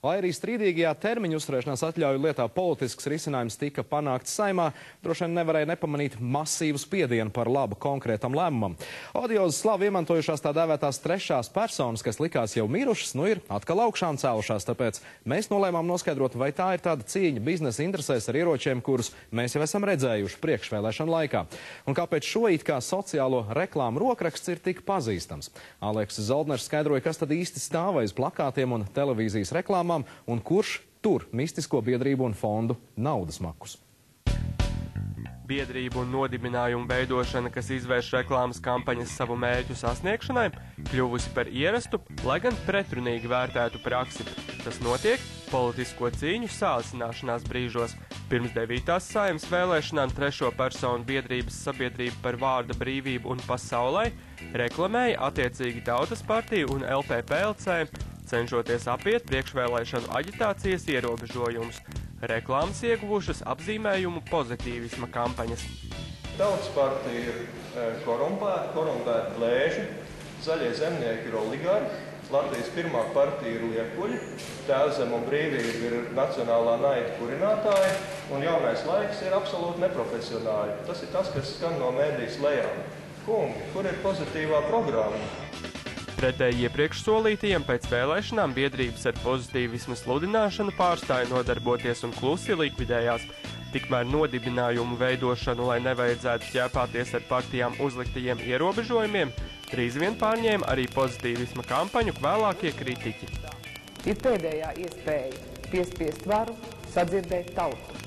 Lai arī strīdīgajā termiņu uzturēšanās atļauju lietā politisks risinājums tika panākts Saeimā, droši vien nevarēja nepamanīt masīvu spiedienu par labu konkrētam lēmumam. Odiozu slavu iemantojušās tā dēvētās trešās personas, kas likās jau mirušas, nu ir atkal augšām cēlušās, tāpēc mēs nolēmām noskaidrot, vai tā ir tāda cīņa biznesa interesēs ar ieročiem, kurus mēs jau esam redzējuši priekšvēlēšanu laikā. Un kāpēc šo it kā sociālo reklāmu rokraksts ir tik pazīstams? Aleksis Zoldners skaidroja, kas tad īsti stāv aiz plakātiem un televīzijas reklāmām, un kurš tur mistisko biedrību un fondu naudas makus. Biedrību un nodibinājumu veidošana, kas izvērš reklāmas kampaņas savu mērķu sasniegšanai, kļuvusi par ierastu, lai gan pretrunīgi vērtētu praksi. Tas notiek politisko cīņu sāsināšanās brīžos. Pirms 9. Saeimas vēlēšanām trešo personu biedrības sabiedrība par vārda brīvību un pasaulē reklamēja attiecīgi Tautas partiju un LPPLC, cenšoties apiet priekšvēlēšanu aģitācijas ierobežojumus. Reklāmas ieguvušas apzīmējumu pozitīvisma kampaņas. Tautas partija ir korumpēta lēži, zaļie zemnieki ir oligarhi, Latvijas pirmā partija ir liekuļi, Tēvzeme un brīvība ir nacionālā naida kurinātāji, un jaunais laiks ir absolūti neprofesionāli. Tas ir tas, kas skan no mēdīs lejām. Kungi, kur ir pozitīvā programma? Pretēji iepriekš solītajiem pēc vēlēšanām biedrības ar pozitīvismu sludināšanu pārstāja nodarboties un klusi likvidējās. Tikmēr nodibinājumu veidošanu, lai nevajadzētu ķēpāties ar partijām uzliktajiem ierobežojumiem, drīz vien pārņēma arī pozitīvisma kampaņu vēlākie kritiķi. Ir pēdējā iespēja piespiest varu, sadzirdēt tautu.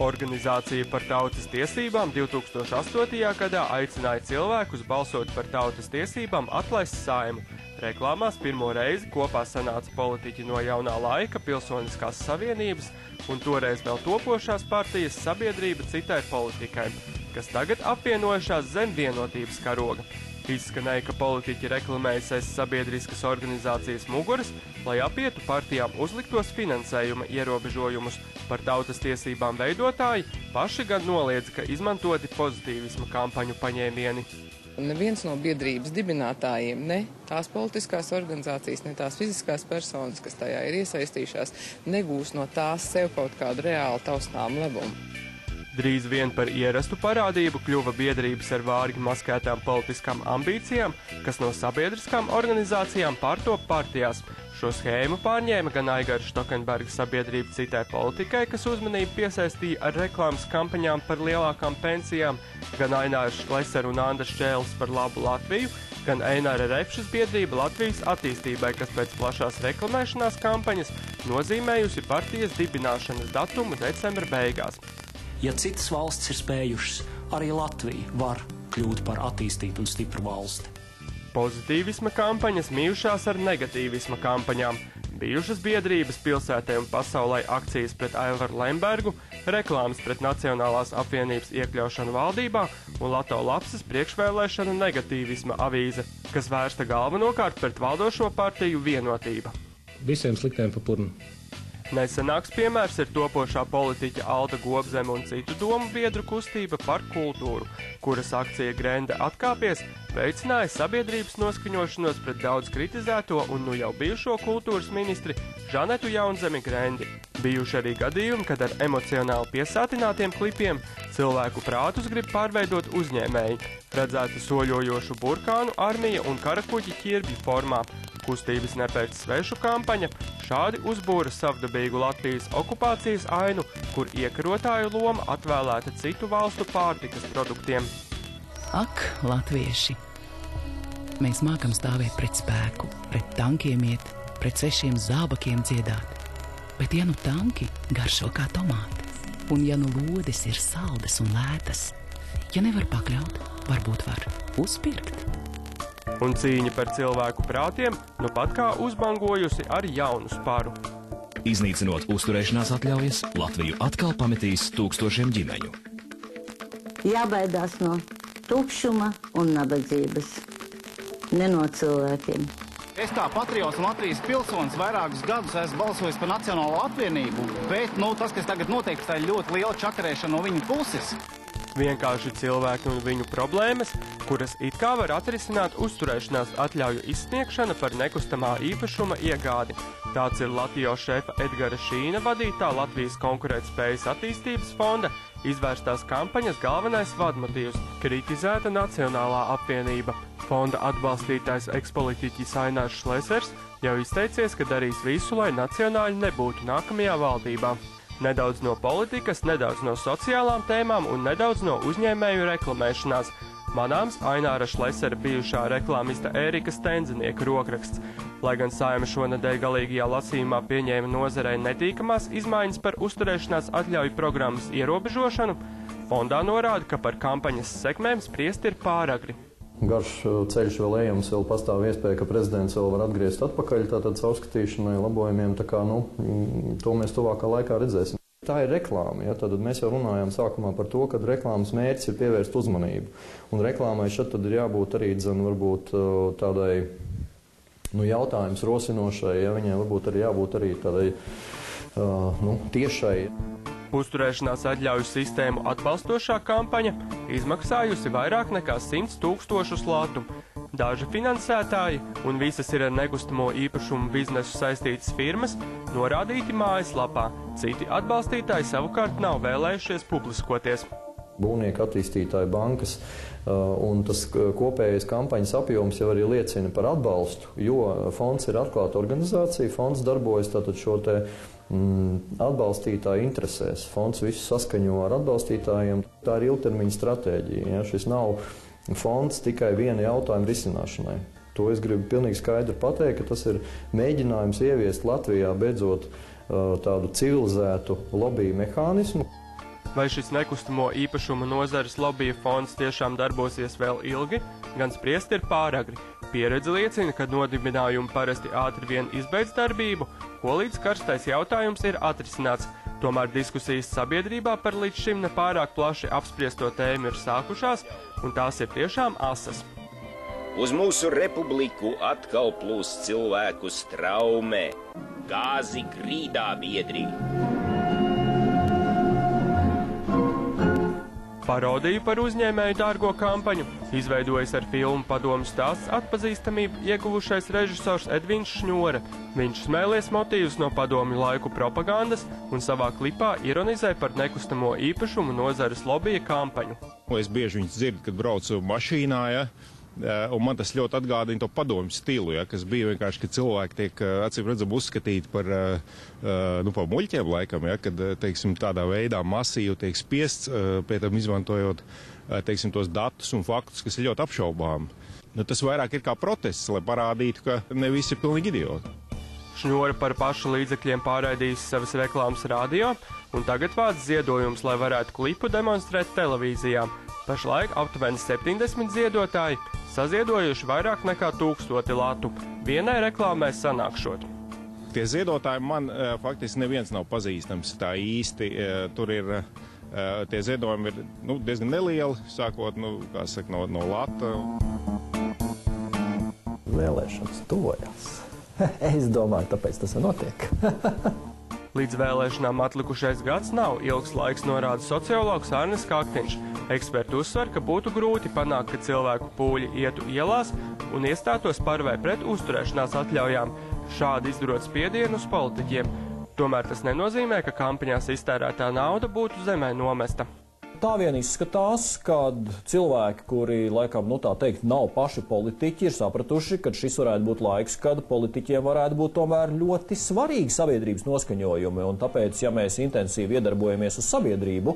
Organizācija par tautas tiesībām 2008. gadā aicināja cilvēkus balsot par tautas tiesībām atlaist Saeimu. Reklāmās pirmo reizi kopā sanāca politiķi no Jaunā laika, Pilsoniskās savienības un toreiz vēl topošās partijas Sabiedrība citai politikai, kas tagad apvienojušās zem vienotības karoga. Izskanēja, ka politiķi reklamējas aiz sabiedriskas organizācijas muguras, lai apietu partijām uzliktos finansējuma ierobežojumus. Par tautas tiesībām veidotāji paši gan noliedz, ka izmantoti pozitīvisma kampaņu paņēmieni. Neviens no biedrības dibinātājiem, ne tās politiskās organizācijas, ne tās fiziskās personas, kas tajā ir iesaistījušās, negūs no tās sev kaut kādu reāli taustām labumu. Drīz vien par ierastu parādību kļuva biedrības ar vārgi maskētām politiskām ambīcijām, kas no sabiedriskām organizācijām pārtop partijās. Šo schēmu pārņēma gan Aigara Štokenberga sabiedrība citai politikai, kas uzmanību piesaistīja ar reklāmas kampaņām par lielākām pensijām, gan Aināra Šlesera un Andra Šķēles par labu Latviju, gan Eināra Repšas biedrība Latvijas attīstībai, kas pēc plašās reklamēšanās kampaņas nozīmējusi partijas dibināšanas datumu decembra beigās. Ja citas valsts ir spējušas, arī Latvija var kļūt par attīstītu un stipru valsti. Pozitīvisma kampaņas mījušās ar negatīvisma kampaņām. Bijušas biedrības pilsētē un pasaulē akcijas pret Aivaru Lembergu, reklāmas pret Nacionālās apvienības iekļaušanu valdībā un Lato Lapsas priekšvēlēšana negatīvisma avīze, kas vērsta galvenokārt pret valdošo partiju Vienotība. Visiem sliktiem pa purnu. Nesenāks piemērs ir topošā politiķa Alda Gobzeme un citu domu biedru kustība par kultūru, kuras akcija Grende atkāpies, veicināja sabiedrības noskaņošanos pret daudz kritizēto un nu jau bijušo kultūras ministri Žanetu Jaunzemi Grendi. Bijuši arī gadījumi, kad ar emocionāli piesātinātiem klipiem cilvēku prātus grib pārveidot uzņēmēji, redzēta soļojošu burkānu armija un karakuģi ķirbju formā. Kustības nepēc svešu kampaņa šādi uzbūra savdabīgu Latvijas okupācijas ainu, kur iekarotāju loma atvēlēta citu valstu pārtikas produktiem. Ak, latvieši! Mēs mākam stāvēt pret spēku, pret tankiem iet, pret svešiem zābakiem dziedāt. Bet ja nu tanki garšo kā tomāti, un ja nu lodes ir saldas un lētas, ja nevar pakļaut, varbūt var uzpirkt. Un cīņa par cilvēku prātiem nu pat kā uzbangojusi ar jaunu sparu. Iznīcinot uzturēšanās atļaujas, Latviju atkal pametīs tūkstošiem ģimeņu. Jābaidās no tukšuma un nabadzības, ne no cilvēkiem. Es kā patriots un Latvijas pilsonis vairākus gadus esmu balsojis par Nacionālo apvienību, bet tas, kas tagad notiek, tā ir ļoti liela čakarēšana no viņu puses. Vienkārši cilvēki un viņu problēmas, kuras it kā var atrisināt uzturēšanās atļauju izsniegšana par nekustamā īpašuma iegādi. Tāds ir Latjo šefa Edgara Šīna vadītā Latvijas konkurētspējas attīstības fonda izvērstās kampaņas galvenais vadmotīvs – kritizēta Nacionālā apvienība. Fonda atbalstītājs ekspolitiķis Ainārs Šlesers jau izteicies, ka darīs visu, lai nacionāļi nebūtu nākamajā valdībā. Nedaudz no politikas, nedaudz no sociālām tēmām un nedaudz no uzņēmēju reklamēšanās. Manāms Aināra Šlesera bijušā reklāmista Ērika Stenzinieka rokraksts. Lai gan Saeima šonedēļ galīgajā lasījumā pieņēma nozarei netīkamās izmaiņas par uzturēšanās atļauju programmas ierobežošanu, fondā norāda, ka par kampaņas sekmēm spriest ir pāragri. Garš ceļš vēl ejams, vēl pastāv iespēja, ka prezidents vēl var atgriezt atpakaļ tātad caurskatīšanai, labojumiem, tā kā, to mēs tuvākā laikā redzēsim. Tā ir reklāma, ja, tad mēs jau runājām sākumā par to, ka reklāmas mērķis ir pievērst uzmanību. Un reklāmai šeit tad ir jābūt arī, varbūt tādai, jautājums rosinošai, ja viņai varbūt arī jābūt arī tādai, tiešai. Uzturēšanās atļauju sistēmu atbalstošā kampaņa izmaksājusi vairāk nekā 100 000 latu. Daži finansētāji un visas ir ar nekustamo īpašumu biznesu saistītas firmas norādīti mājaslapā, citi atbalstītāji savukārt nav vēlējušies publiskoties. Būvnieku attīstītāju bankas un tas kopējais kampaņas apjoms jau arī liecina par atbalstu, jo fonds ir atklāta organizācija, fonds darbojas tātad šo te atbalstītāju interesēs. Fonds visu saskaņo ar atbalstītājiem. Tā ir ilgtermiņa stratēģija. Ja? Šis nav fonds tikai viena jautājuma risināšanai. To es gribu pilnīgi skaidri pateikt, ka tas ir mēģinājums ieviest Latvijā beidzot tādu civilizētu lobby mehānismu. Vai šis nekustamo īpašumu nozares lobija fonds tiešām darbosies vēl ilgi, gan spriest ir pāragri. Pieredze liecina, ka nodibinājumi parasti ātri vien izbeidz darbību, ko līdz karstais jautājums ir atrisināts. Tomēr diskusijas sabiedrībā par līdz šim nepārāk plaši apspriesto tēmu ir sākušās, un tās ir tiešām asas. Uz mūsu republiku atkal plūst cilvēku straumē, gāzi grīdā biedri. Parodiju par uzņēmēju dārgo kampaņu izveidojas ar filmu Padomu stāsts atpazīstamību ieguvušais režisors Edvins Šņora. Viņš smēlies motīvus no padomju laiku propagandas un savā klipā ironizē par nekustamo īpašumu nozares lobija kampaņu. Es bieži viņus dzirdu, kad braucu mašīnā, ja? Un man tas ļoti atgādina to padomju stilu, ja, kas bija vienkārši, ka cilvēki tiek, acīm redzam, uzskatīti par muļķiem laikam, ja, kad, teiksim, tādā veidā masīvi tiek spiests, pie tam izmantojot, teiksim, tos datus un faktus, kas ir ļoti apšaubām. Tas vairāk ir kā protests, lai parādītu, ka ne visi ir pilnīgi idioti. Šņora par pašu līdzekļiem pārraidījis savas reklāmas radio, un tagad vāc ziedojums, lai varētu klipu demonstrēt televīzijā. Pašlaik aptuveni 70 ziedotāji saziedojuši vairāk nekā 1000 latu. Vienai reklāmai sanākšot. Tie ziedotāji man faktiski neviens nav pazīstams tā īsti. Tur ir, tie ziedojumi ir diezgan nelieli, sākot no lata. Vēlēšanas tuvojas. Es domāju, tāpēc tas notiek. Līdz vēlēšanām atlikušais gads nav ilgs laiks, norāda sociologs Arnis Kaktiņš. Eksperti uzsver, ka būtu grūti panākt, ka cilvēku pūļi ietu ielās un iestātos par vai pret uzturēšanās atļaujām, šādi izdarot spiedienu uz politiķiem. Tomēr tas nenozīmē, ka kampaņās iztērētā nauda būtu zemē nomesta. Tā vien izskatās, kad cilvēki, kuri, laikam, tā teikt, nav paši politiķi, ir sapratuši, ka šis varētu būt laiks, kad politiķiem varētu būt tomēr ļoti svarīgi sabiedrības noskaņojumi. Un tāpēc, ja mēs intensīvi iedarbojamies uz sabiedrību,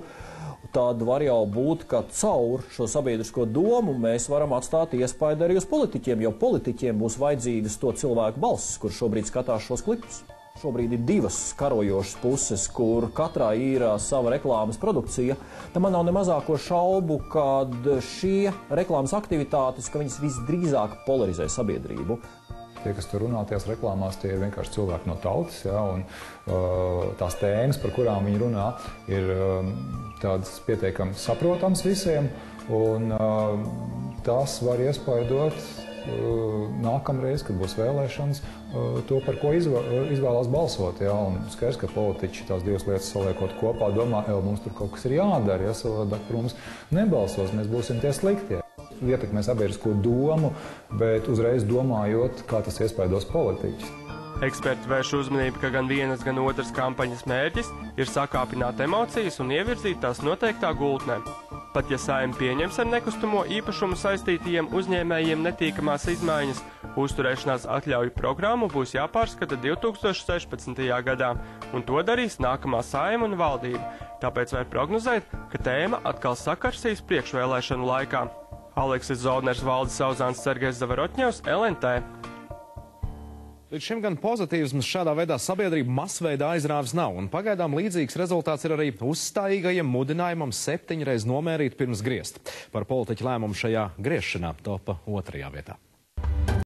tad var jau būt, ka caur šo sabiedrisko domu mēs varam atstāt iespaidu arī uz politiķiem, jo politiķiem būs vajadzīgas to cilvēku balsis, kur šobrīd skatās šos klipus. Šobrīd ir divas karojošas puses, kur katrā ir sava reklāmas produkcija. Tad man nav ne mazāko šaubu, ka šie reklāmas aktivitātes, ka viņas visdrīzāk polarizē sabiedrību. Tie, kas tur runā tajās reklāmās, tie ir vienkārši cilvēki no tautas, ja, un tās tēmas, par kurām viņi runā, ir tādas pietiekami saprotams visiem, un tas var iespaidot nākamreiz, kad būs vēlēšanas, to, par ko izvēlās balsot. Ja? Un skaidrs, ka politiķi tās divas lietas saliekot kopā domā, mums tur kaut kas ir jādara, ja savādāk par mums nebalsos, mēs būsim tie sliktie. Ietekmē sabiedrisko domu, bet uzreiz domājot, kā tas iespaidos politiķus. Eksperti vērš uzmanību, ka gan vienas, gan otras kampaņas mērķis ir sakāpināt emocijas un ievirzīt tās noteiktā gultnē. Pat ja Saeima pieņems ar nekustamo īpašumu saistītajiem uzņēmējiem netīkamās izmaiņas, uzturēšanās atļauju programmu būs jāpārskata 2016. gadā, un to darīs nākamā Saeima un valdība. Tāpēc var prognozēt, ka tēma atkal sakarsīs priekšvēlēšanu laikā. Aleksis Zolners, Valdis Sauzāns, Sergejs Zavarotņevs, LNT. Līdz šim gan pozitīvisms šādā veidā sabiedrību masveidā aizrāvis nav, un pagaidām līdzīgs rezultāts ir arī uzstājīgajam mudinājumam 7 reiz nomērīt pirms griezt. Par politiķu lēmumu šajā griešanā topa 2. vietā.